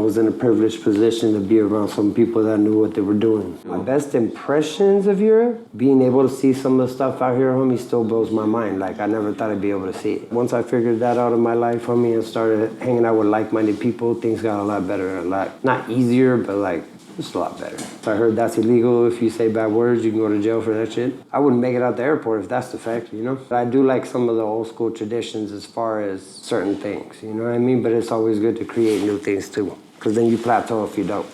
was in a privileged position to be around some people that knew what they were doing. My best impressions of Europe, being able to see some of the stuff out here, homie, still blows my mind. Like, I never thought I'd be able to see it. Once I figured that out in my life, homie, and started hanging out with like-minded people, things got a lot better, a lot, not easier, but like, it's a lot better. I heard that's illegal. If you say bad words, you can go to jail for that shit. I wouldn't make it out the airport if that's the fact, you know? But I do like some of the old school traditions as far as certain things, you know what I mean? But it's always good to create new things too, because then you plateau if you don't.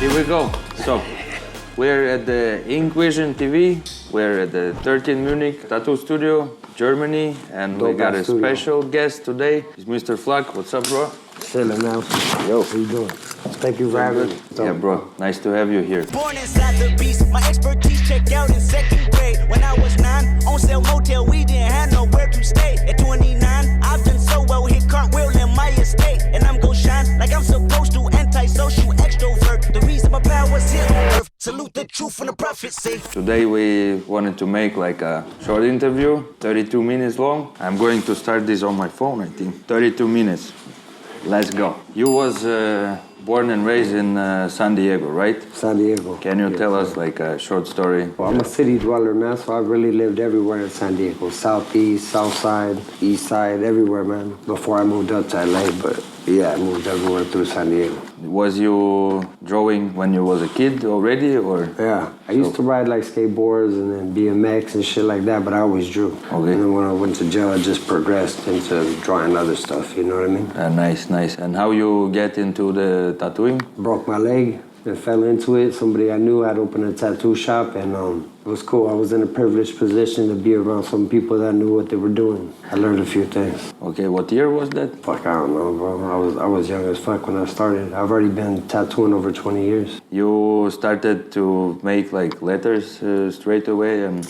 Here we go. So, we're at the Inkvision TV. We're at the 13 Munich Tattoo Studio, Germany, and we got a special guest today. It's Mr. Flak. What's up, bro? Chilling now. Yo, how you doing? Thank you for having me. Yeah, bro. Nice to have you here. Born inside the beast, my expertise checked out in second grade. When I was 9, on sale motel, we didn't have nowhere to stay. At 29, I've done so well, hit cartwheel in my estate. And I'm gon' shine like I'm supposed to, antisocial extrovert. The reason my power's here on earth, salute the truth and the prophecy. Today we wanted to make like a short interview, 32 minutes long. I'm going to start this on my phone, I think. 32 minutes. Let's go. You was born and raised in San Diego, right? San Diego. Can you tell us like a short story? Well, I'm a city dweller, man, so I've really lived everywhere in San Diego. Southeast, south side, east side, everywhere, man. Before I moved up to LA, but yeah, I moved everywhere through San Diego. Was you drawing when you was a kid already, or? Yeah, I used to ride like skateboards and then BMX and shit like that, but I always drew. Okay. And then when I went to jail, I just progressed into drawing other stuff, you know what I mean? Nice, nice. And how you get into the tattooing? Broke my leg and fell into it. Somebody I knew had opened a tattoo shop, and it was cool. I was in a privileged position to be around some people that knew what they were doing. I learned a few things. Okay, what year was that? Fuck, I don't know, bro. I was young as fuck when I started. I've already been tattooing over 20 years. You started to make like letters straight away, and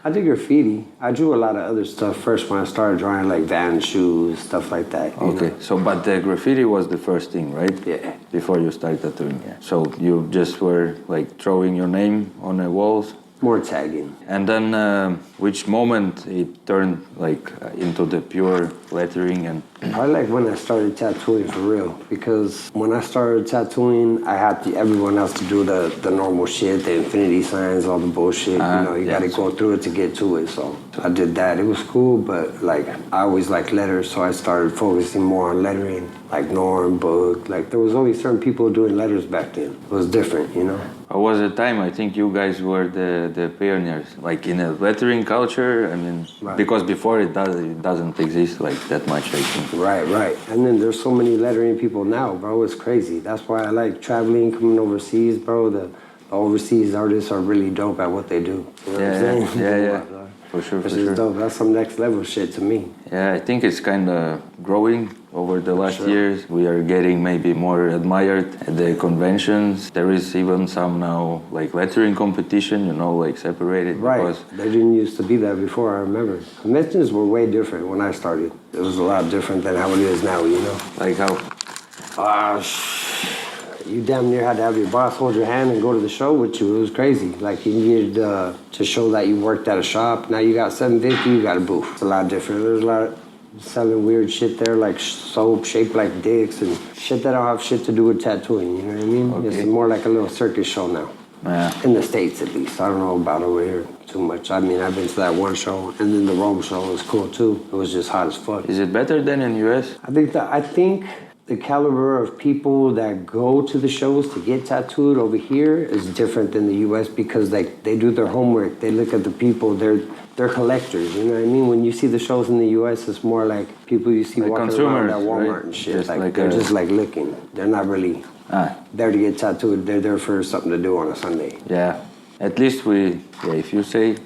I did graffiti. I drew a lot of other stuff first when I started drawing, like Vans shoes, stuff like that. Okay, know? so but the graffiti was the first thing, right? Yeah. Before you started tattooing, yeah. So you just were like throwing your name on the walls? More tagging. And then which moment it turned like into the pure lettering? And I like when I started tattooing for real, because when I started tattooing, I had everyone else to do the normal shit, the infinity signs, all the bullshit. You gotta go through it to get to it. So I did that. It was cool, but like I always liked letters, so I started focusing more on lettering, like Norm, Book. Like there was only certain people doing letters back then. It was different, you know. It was a time, I think you guys were the pioneers, like in a lettering culture. I mean, right. Because before it doesn't exist like that much, I think. Right. And then there's so many lettering people now, bro. It's crazy. That's why I like traveling, coming overseas, bro. The overseas artists are really dope at what they do. You know what I'm saying? Yeah. For sure. Which is dope. That's some next level shit to me. Yeah, I think it's kind of growing over the last years. We are getting maybe more admired at the conventions. There is even some now like lettering competition, you know, like separated. Right. Because They didn't used to be that before, I remember. Conventions were way different when I started. It was a lot different than how it is now, you know? like how? You damn near had to have your boss hold your hand and go to the show with you. It was crazy. Like you needed to show that you worked at a shop. Now you got 750, you got a booth. It's a lot different. There's a lot of selling weird shit there, like soap shaped like dicks and shit that don't have shit to do with tattooing, you know what I mean? Okay. It's more like a little circus show now. Yeah. In the States, at least. I don't know about over here too much. I mean, I've been to that one show, and then the Rome show was cool too. It was just hot as fuck. Is it better than in US? I think the caliber of people that go to the shows to get tattooed over here is different than the U.S. because they do their homework. They look at the people. They're collectors. You know what I mean? When you see the shows in the U.S., it's more like people you see like walking around at Walmart right? and shit. Just like they're just like looking. They're not really there to get tattooed. They're there for something to do on a Sunday. Yeah. At least if you say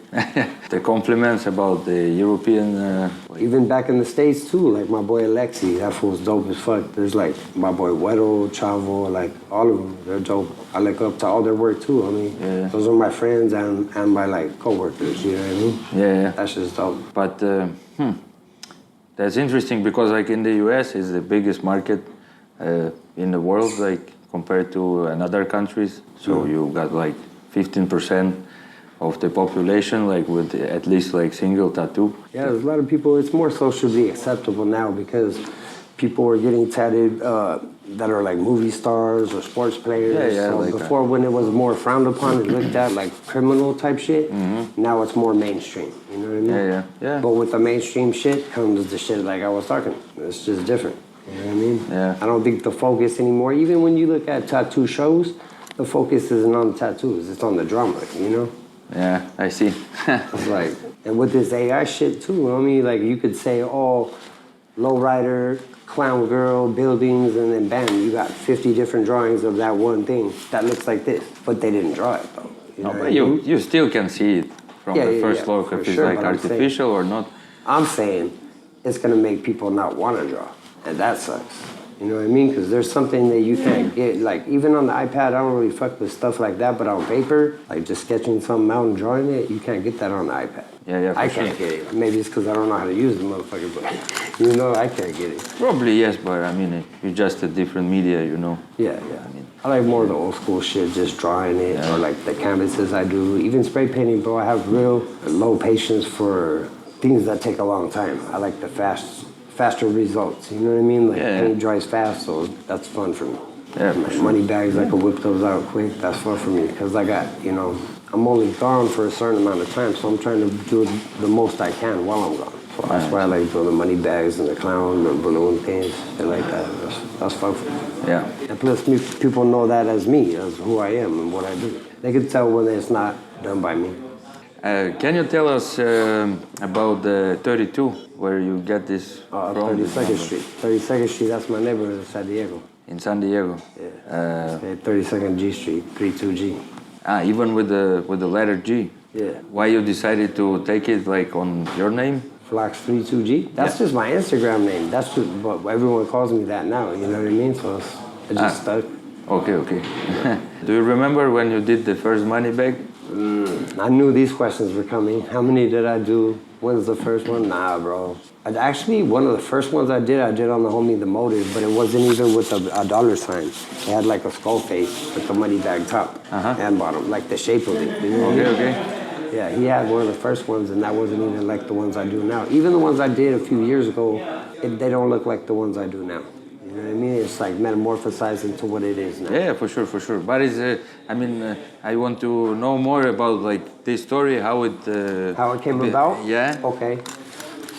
the compliments about the European... Even back in the States too, like my boy Alexi, that fool's dope as fuck. There's like my boy Weddle, Chavo, like all of them, they're dope. I look up to all their work too. I mean, those are my friends and my like co-workers, you know what I mean? Yeah. That's just dope. But that's interesting because like in the US is the biggest market in the world, like compared to other countries. So you got like 15% of the population, like with at least like single tattoo. Yeah, there's a lot of people. It's more socially acceptable now because people are getting tattooed that are like movie stars or sports players. Yeah, so like before, when it was more frowned upon and looked at like criminal type shit, now it's more mainstream. You know what I mean? Yeah. But with the mainstream shit comes the shit like I was talking. It's just different. You know what I mean? Yeah. I don't think the focus anymore, even when you look at tattoo shows, the focus isn't on the tattoos, it's on the drama, you know? Yeah, I see. It's like, and with this AI shit too, I mean, like you could say, oh, lowrider, clown girl, buildings, and then bam, you got 50 different drawings of that one thing that looks like this, but they didn't draw it though. You know No, what but I mean? you still can see it from the first look for if it's sure, like but I'm artificial or not. I'm saying it's gonna make people not want to draw, and that sucks. You know what I mean? Because there's something that you can't get. Like even on the iPad, I don't really fuck with stuff like that. But on paper, like just sketching something out and drawing it, you can't get that on the iPad. Yeah, for I sure. can't get it. Maybe it's because I don't know how to use the motherfucker, but you know, I can't get it. Probably yes, but I mean, it's just a different media, you know. Yeah. I like more of the old school shit, just drawing it, or like the canvases I do. Even spray painting, bro. I have real low patience for things that take a long time. I like the faster results. You know what I mean? Like paint dries fast, so that's fun for me. Yeah, for Like sure. money bags, I can whip those out quick. That's fun for me because I got, you know, I'm only gone for a certain amount of time, so I'm trying to do the most I can while I'm gone. So that's why I like doing the money bags and the clown and balloon paints, shit like that. That's fun for me. Yeah. And plus, people know that as me, as who I am and what I do. They can tell when it's not done by me. Can you tell us about the 32, where you get this from? 32nd Street. 32nd Street, that's my neighborhood in San Diego. In San Diego. Yeah. 32nd G Street, 32G. Even with the letter G. Yeah. Why you decided to take it like on your name? Flox 32G. That's just my Instagram name. That's just, but everyone calls me that now. You know what I mean? So it just stuck. Okay. Do you remember when you did the first money bag? I knew these questions were coming. How many did I do? When's the first one? Nah, bro. Actually, one of the first ones I did on the homie The Motive, but it wasn't even with a dollar sign. It had like a skull face with the money bag top and bottom, like the shape of it. You know what I mean? Okay. Yeah, he had one of the first ones, and that wasn't even like the ones I do now. Even the ones I did a few years ago, they don't look like the ones I do now. You know what I mean? It's like metamorphosized into what it is now. Yeah, for sure. But I want to know more about like this story, how it came about? Yeah. Okay.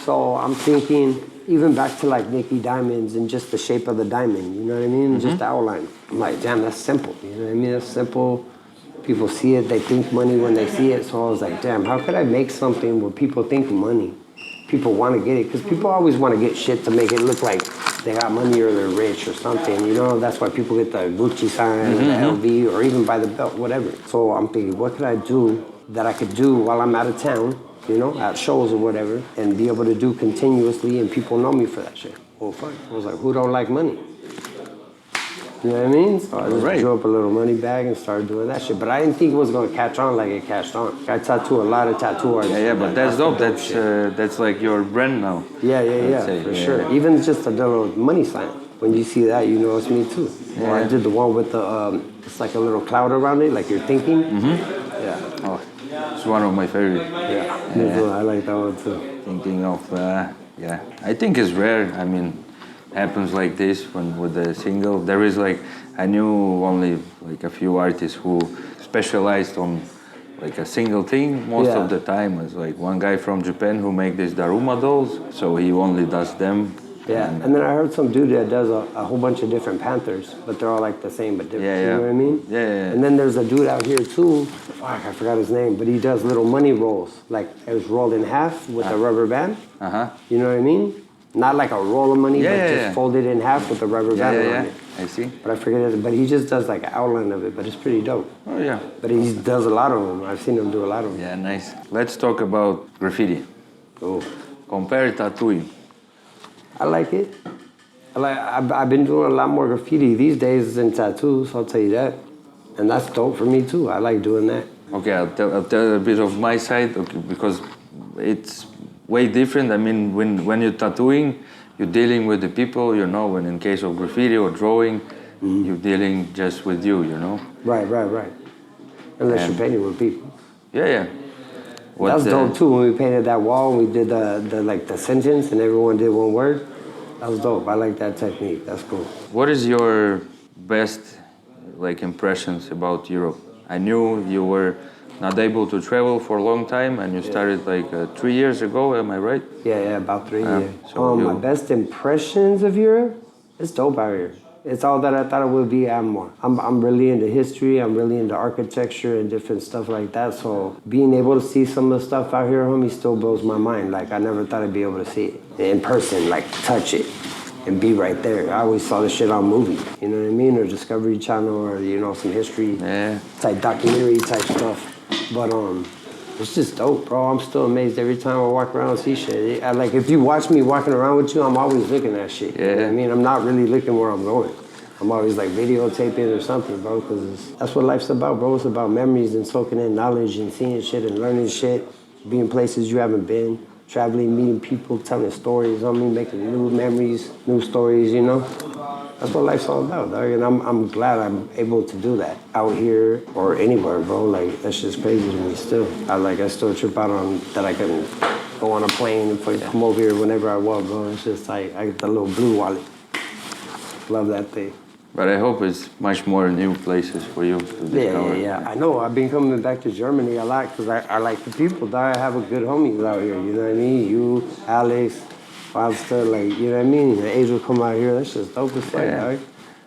So I'm thinking, even back to like Nicky Diamonds and just the shape of the diamond, you know what I mean? Just the outline. I'm like, damn, that's simple. You know what I mean? That's simple. People see it, they think money when they see it. So I was like, damn, how could I make something where people think money? People want to get it, because people always want to get shit to make it look like they got money or they're rich or something, you know? That's why people get the Gucci sign or the LV or even buy the belt, whatever. So I'm thinking, what could I do that I could do while I'm out of town, you know, at shows or whatever, and be able to do continuously and people know me for that shit? Well, fuck. I was like, who don't like money? You know what I mean? So I just drew up a little money bag and started doing that shit. But I didn't think it was going to catch on like it catched on. I tattoo a lot of tattoo artists. Yeah, but that's dope. That's like your brand now. Yeah, for sure. Even just a little money sign. When you see that, you know it's me too. Yeah. Or I did the one with the, it's like a little cloud around it, like you're thinking. Yeah. Oh, it's one of my favorite. Yeah. I like that one too. Thinking of, I think it's rare. I mean, happens like this when with the single. There is like, I knew only like a few artists who specialized on like a single thing most of the time. It's like one guy from Japan who make these Daruma dolls, so he only does them. Yeah, and then I heard some dude that does a whole bunch of different Panthers, but they're all like the same but different. You know what I mean? Yeah. And then there's a dude out here too, fuck, I forgot his name, but he does little money rolls. Like it was rolled in half with a rubber band. You know what I mean? Not like a roll of money, but just folded in half with a rubber band around it. I see. But I forget it, but he just does like an outline of it, but it's pretty dope. Oh yeah. But he does a lot of them. I've seen him do a lot of them. Yeah, nice. Let's talk about graffiti. Cool. Compare tattooing. I like it. I've been doing a lot more graffiti these days than tattoos, I'll tell you that. And that's dope for me too. I like doing that. Okay, I'll tell a bit of my side, because it's way different. I mean, when you're tattooing, you're dealing with the people, you know, when in case of graffiti or drawing, you're dealing just with you, you know? Right. Unless you're painting with people. Yeah. That's dope too. When we painted that wall, and we did the sentence, and everyone did one word. That was dope. I like that technique. That's cool. What is your best impressions about Europe? I knew you were not able to travel for a long time, and you started 3 years ago. Am I right? Yeah, about 3 years. So my best impressions of Europe, it's dope out here. It's all that I thought it would be and more. I'm really into history. I'm really into architecture and different stuff like that. So being able to see some of the stuff out here, homie, still blows my mind. Like I never thought I'd be able to see it in person, like touch it and be right there. I always saw this shit on movies, you know what I mean? Or Discovery Channel or, some history type documentary type stuff. But it's just dope, bro. I'm still amazed every time I walk around and see shit. If you watch me walking around with you, I'm always looking at shit. Yeah. You know what I mean? I'm not really looking where I'm going. I'm always videotaping or something, bro, because that's what life's about, bro. It's about memories and soaking in knowledge and seeing shit and learning shit, being places you haven't been, traveling, meeting people, telling stories, making new memories, new stories, That's what life's all about, dog. And I'm glad I'm able to do that out here or anywhere, bro. That's just crazy to me still. I still trip out on that I can go on a plane and come over here whenever I want, bro. It's just I get the little blue wallet. Love that thing. But I hope it's much more new places for you to discover. Yeah. I know. I've been coming back to Germany a lot because I like the people, dog. I have a good homies out here, you know what I mean? You, Alex, Foster, you know what I mean? The Angel come out here, that's just dope as fuck, dog.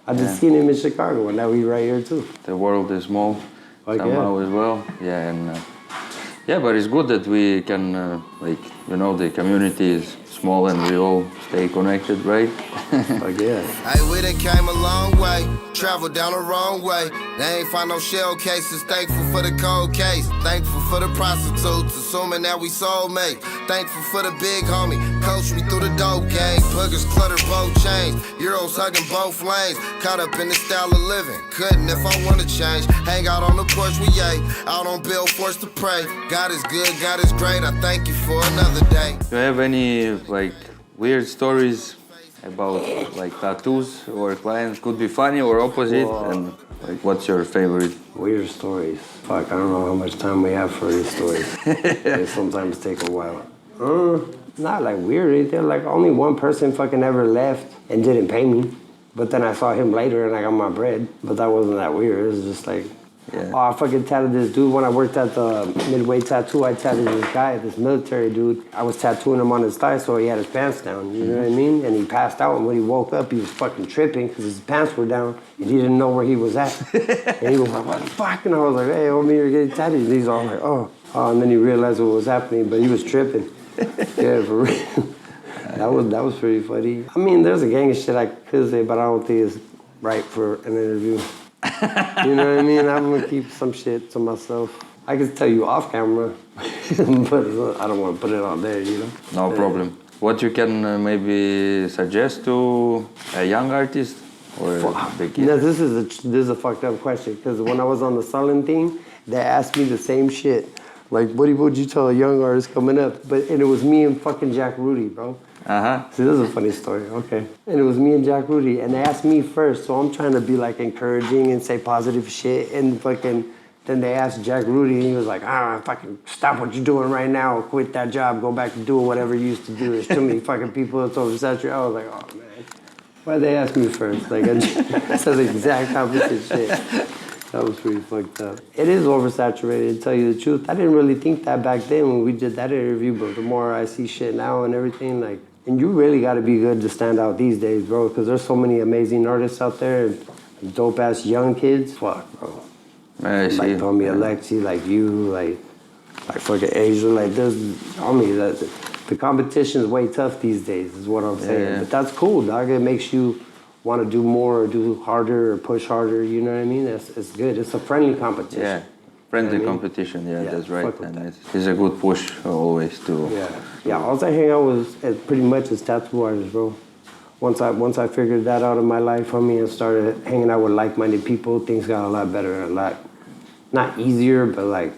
I just seen him in Chicago, and now we right here too. The world is small somehow as well. Yeah, and but it's good that we can, the community is small and we all stay connected, right? Hey, we done came a long way, traveled down the wrong way. They ain't find no shell cases, thankful for the cold case. Thankful for the prostitutes, assuming that we soulmates. Thankful for the big homie, coached me through the dope game. Boogers clutter both chains, Euros hugging both lanes. Caught up in the style of living, couldn't if I wanna change. Hang out on the porch, we ate, out on Bill forced to pray. God is good, God is great, I thank you for another day. Do you have any weird stories about tattoos or clients? Could be funny or opposite. Whoa. And what's your favorite? Weird stories. Fuck, I don't know how much time we have for these stories. They sometimes take a while. Not weird or anything. Only one person fucking ever left and didn't pay me. But then I saw him later and I got my bread. But that wasn't that weird. It was just I fucking tattooed this dude when I worked at the Midway Tattoo. I tattooed this guy, this military dude. I was tattooing him on his thigh so he had his pants down, you know what I mean? And he passed out, and when he woke up, he was fucking tripping because his pants were down and he didn't know where he was at. And he was like, what the fuck? And I was like, hey, homie, you're getting tattooed. And he's all like, oh. And then he realized what was happening, but he was tripping. Yeah, for real. That was pretty funny. I mean, there's a gang of shit I could say, but I don't think it's right for an interview. You know what I mean? I'm gonna keep some shit to myself. I can tell you off camera, but I don't want to put it on there, No problem. What you can maybe suggest to a young artist or a big kid? No, this is a fucked up question because when I was on the Sullen thing, they asked me the same shit. What would you tell a young artist coming up? And it was me and fucking Jack Rudy, bro. See, this is a funny story, okay. And it was me and Jack Rudy, and they asked me first, so I'm trying to be encouraging and say positive shit, and then they asked Jack Rudy, and he was like, fucking stop what you're doing right now, quit that job, go back to doing whatever you used to do. There's too many fucking people that's oversaturated. I was like, oh man, why'd they ask me first? I said the exact opposite shit. That was pretty fucked up. It is oversaturated, to tell you the truth. I didn't really think that back then when we did that interview, but the more I see shit now and everything, and you really got to be good to stand out these days, bro, because there's so many amazing artists out there, dope-ass young kids. Fuck, bro. Tommy Alexi, you, fucking Asia, the competition is way tough these days, is what I'm saying. Yeah. But that's cool, dog. It makes you want to do more or do harder or push harder, you know what I mean? It's good. It's a friendly competition. Yeah, friendly competition, that's right. And it's a good push always to... Yeah, all I hang out with pretty much is tattoo artists, bro. Once I figured that out in my life, and started hanging out with like-minded people, things got a lot better, not easier, but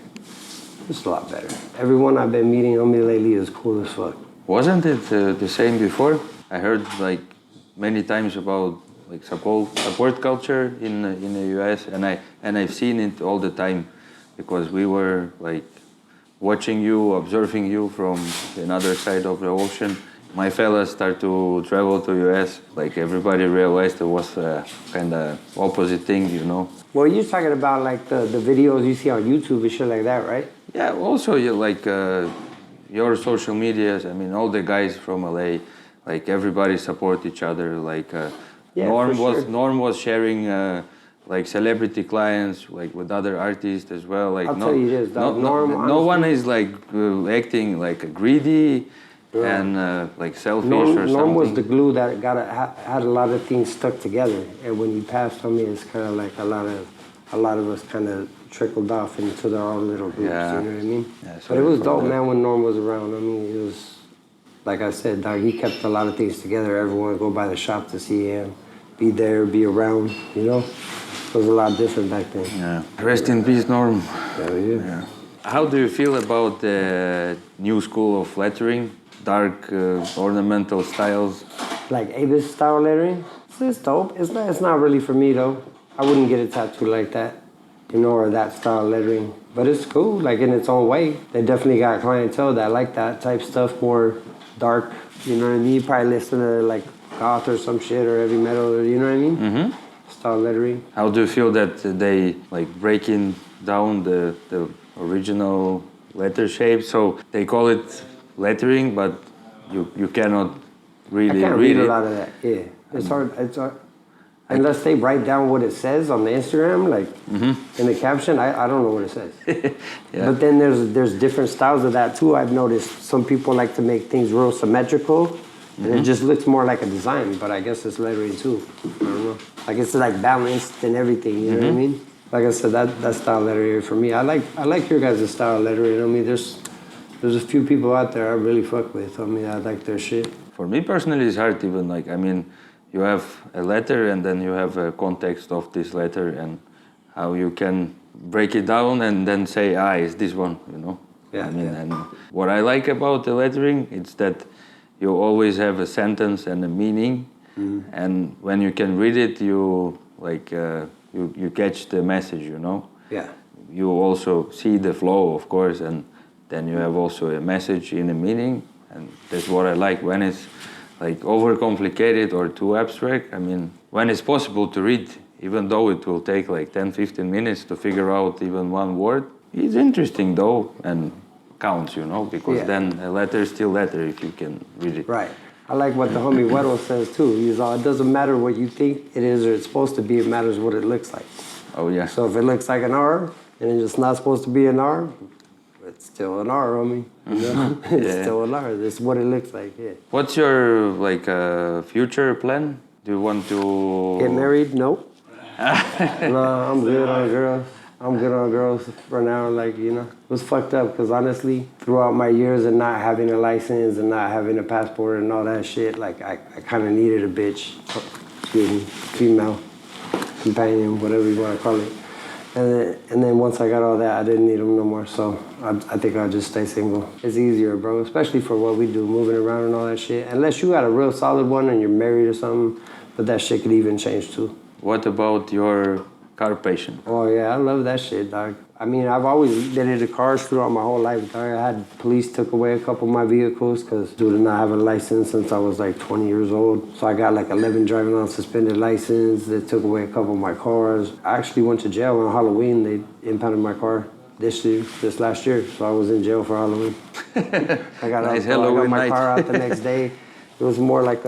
just a lot better. Everyone I've been meeting lately is cool as fuck. Wasn't it the same before? I heard many times about support culture in the US, and I've seen it all the time because we were watching you, observing you from another side of the ocean. My fellas start to travel to US, like everybody realized it was a kind of opposite thing, you know. Well, you're talking about like the videos you see on YouTube and shit like that, right? Yeah, also you like your social medias. I mean, all the guys from LA, like everybody support each other. Like Yeah, for sure. Norm was sharing like celebrity clients, like with other artists as well. Like I'll tell you this, dog, Norm, no one honestly- is like acting like greedy and like selfish or something. Norm was the glue that had a lot of things stuck together, and when he passed on me, it's kind of like a lot of us kind of trickled off into their own little groups. Yeah. You know what I mean? Yeah, but sorry it was for dope, that. man. When Norm was around, I mean, it was like I said, dog. He kept a lot of things together. Everyone would go by the shop to see him, be there, be around. You know, it was a lot different back then. Yeah. Rest in peace, Norm. Hell yeah. Yeah. How do you feel about the new school of lettering? Dark ornamental styles. Like Avis style lettering. It's dope. It's not really for me though. I wouldn't get a tattoo like that, you know, or that style lettering. But it's cool, like in its own way. They definitely got clientele that like that type stuff, more dark. You know what I mean? You probably listen to like goth or some shit or heavy metal. Or, you know what I mean? Mm-hmm. Style lettering. How do you feel that they like breaking down the original letter shape? So they call it lettering, but you cannot really I can't read read it. a lot of that. Yeah, it's hard. It's hard. Unless they write down what it says on the Instagram, like in the caption, I don't know what it says. Yeah. But then there's different styles of that too. I've noticed some people like to make things real symmetrical, and it just looks more like a design. But I guess it's lettering too. I don't know. Like it's like balanced and everything. You know what I mean? Like I said, that style lettering for me. I like your guys' style lettering. I mean, there's a few people out there I really fuck with. I mean, I like their shit. For me personally, it's hard even like, I mean, you have a letter and then you have a context of this letter and how you can break it down and then say, it's this one, you know? Yeah, I mean, yeah. and what I like about the lettering is that you always have a sentence and a meaning, and when you can read it, you like you catch the message, you know? Yeah. You also see the flow, of course, and then you have also a message in a meaning, and that's what I like when it's like overcomplicated or too abstract. I mean, when it's possible to read, even though it will take like 10-15 minutes to figure out even one word, it's interesting though and counts, you know, because Yeah. then a letter is still letter if you can read it. Right. I like what the homie Weddle says too. He's all, it doesn't matter what you think it is or it's supposed to be, it matters what it looks like. Oh yeah. So if it looks like an R and it's not supposed to be an R, it's still an R, homie. You know? It's Yeah. still an R. That's what it looks like, yeah. What's your like future plan? Do you want to Get married? Nope. No, I'm good on girls. I'm good on girls for now. Like, you know, it was fucked up because honestly, throughout my years of not having a license and not having a passport and all that shit, like I kind of needed a bitch, excuse me, female companion, whatever you want to call it. And then once I got all that, I didn't need them no more. So I think I'll just stay single. It's easier, bro, especially for what we do, moving around and all that shit. Unless you got a real solid one and you're married or something, but that shit could even change too. What about your car patient? Oh yeah, I love that shit, dog. I mean, I've always been into cars throughout my whole life, dog. I had police took away a couple of my vehicles because due to not having a license since I was like 20 years old. So I got like 11 driving on suspended license. They took away a couple of my cars. I actually went to jail on Halloween. They impounded my car this last year. So I was in jail for Halloween. I got Nice I Halloween got my night. car out the next day. It was more like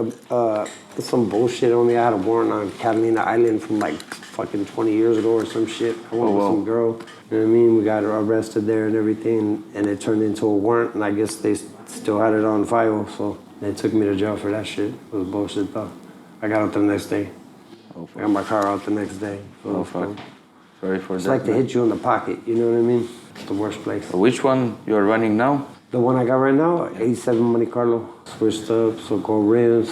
some bullshit on me. I had a warrant on Catalina Island from like fucking 20 years ago or some shit. I went with some girl. You know what I mean? We got arrested there and everything, and it turned into a warrant, and I guess they still had it on file, so they took me to jail for that shit. It was bullshit though. I got out the next day. I got my car out the next day. So Oh it was fuck. cool. Sorry for It's that. like to man. hit you in the pocket, you know what I mean? It's the worst place. Which one you're running now? The one I got right now, 87 Monte Carlo. Switched up, so gold rims.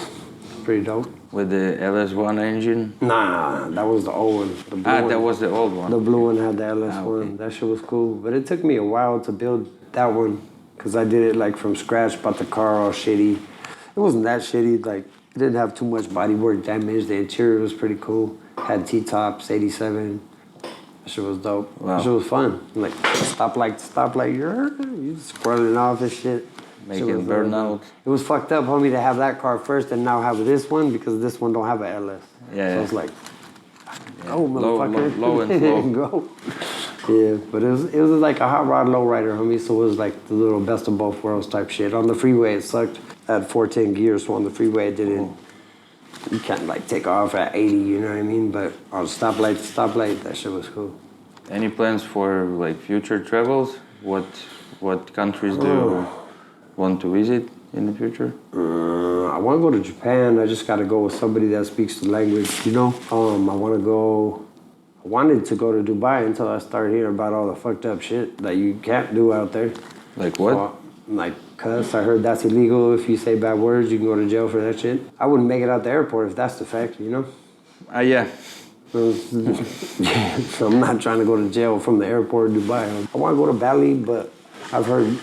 Pretty dope. With the LS1 engine? Nah, that was the old one. The blue one. That was the old one. The blue one had the LS1. okay. That shit was cool. But it took me a while to build that one because I did it like from scratch, bought the car all shitty. It wasn't that shitty. Like, it didn't have too much bodywork damage. The interior was pretty cool. Had T-tops, 87. That shit was dope. Wow. That shit was fun. Like, stoplight, you squirreling off and shit. Making Shit was really burnout. dope. It was fucked up, homie, to have that car first and now have this one because this one don't have a LS. Yeah, So it's like, go, Low, motherfucker. low and slow. Go. Yeah, but it was like a hot rod lowrider, homie, so it was like the little best of both worlds type shit. On the freeway, it sucked at 410 gears, so on the freeway, it didn't, you can't like take off at 80, you know what I mean? But on stoplight, that shit was cool. Any plans for like future travels? What countries do you want to visit in the future? I want to go to Japan. I just got to go with somebody that speaks the language, you know? I wanted to go to Dubai until I started hearing about all the fucked up shit that you can't do out there. Like what? Like cuss. I heard that's illegal. If you say bad words, you can go to jail for that shit. I wouldn't make it out the airport if that's the fact, you know? Yeah. So I'm not trying to go to jail from the airport in Dubai. I want to go to Bali, but I've heard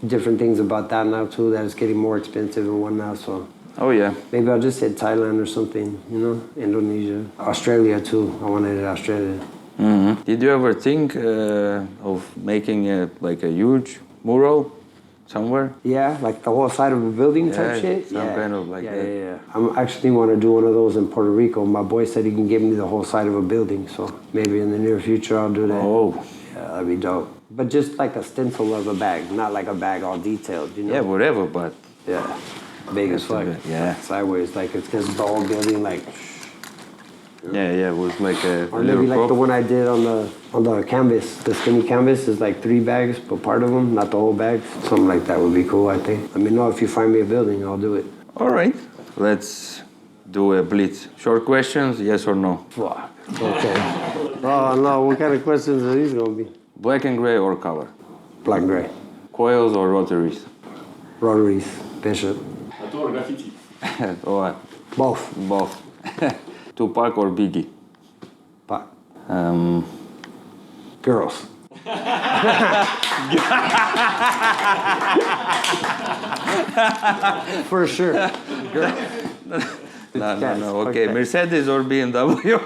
different things about that now too, that it's getting more expensive and whatnot, so Oh yeah. maybe I'll just hit Thailand or something, you know, Indonesia. Australia too, I want to hit Australia. Mm-hmm. Did you ever think of making like a huge mural somewhere? Yeah, like the whole side of a building type Yeah, shit? some kind of like that. Yeah. I actually want to do one of those in Puerto Rico. My boy said he can give me the whole side of a building, so maybe in the near future I'll do that. Oh. Yeah, that'd be dope. But just like a stencil of a bag, not like a bag all detailed, you know? Yeah, whatever, but Yeah. Big as fuck. Yeah. Sideways, like it's just the whole building, like. yeah, it was like a Or little maybe like prop. the one I did on the canvas. The skinny canvas is like 3 bags, but part of them, not the whole bag. Something like that would be cool, I think. Let me know if you find me a building, I'll do it. All right, let's do a blitz. Short questions, yes or no? Fuck. Okay. Oh no, what kind of questions are these gonna be? Black and gray or color? Black and gray. Coils or rotaries? Rotaries. Bishop. Tattoo or graffiti? Or Both. both. Tupac or Biggie? But girls. For sure. No. Fuck Okay, that. Mercedes or BMW?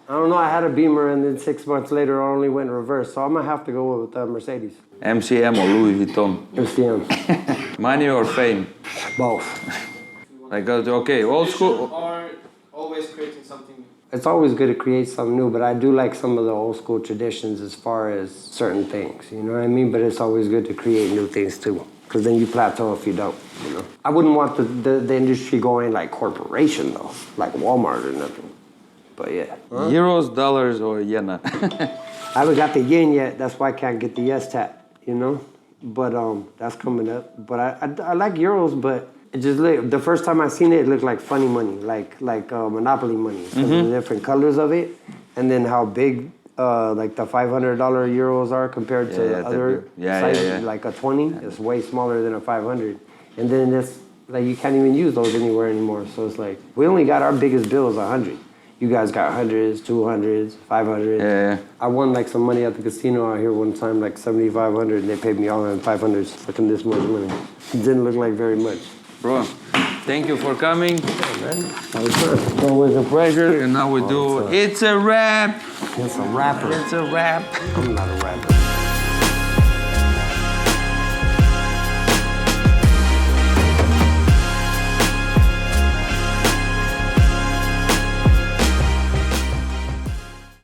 I don't know, I had a Beamer and then 6 months later I only went reverse, so I'm gonna have to go with Mercedes. MCM or Louis Vuitton? MCM. Money or fame? Both. Like, okay, old school. Or always creating something new? It's always good to create something new, but I do like some of the old school traditions as far as certain things, you know what I mean? But it's always good to create new things too, because then you plateau if you don't, you know? I wouldn't want the industry going like corporation though, like Walmart or nothing, but yeah. Euros, dollars, or yen? I haven't got the yen yet, that's why I can't get the yes tat, you know? But that's coming up. But I like euros, but it just the first time I seen it, it looked like funny money, like Monopoly money, because of the different colors of it, and then how big like the $500 euros are compared to other sizes, like a 20, it's way smaller than a 500, and then it's like you can't even use those anywhere anymore. So it's like we only got our biggest bill is 100. You guys got 100s, 200s, 500s. Yeah. I won like some money at the casino out here one time, like 7,500, and they paid me all in 500s, looking this much money. It didn't look like very much. Bro, thank you for coming. It's Always a pleasure. And now we do It's a Wrap. a rapper. It's a Wrap. I'm not a rapper.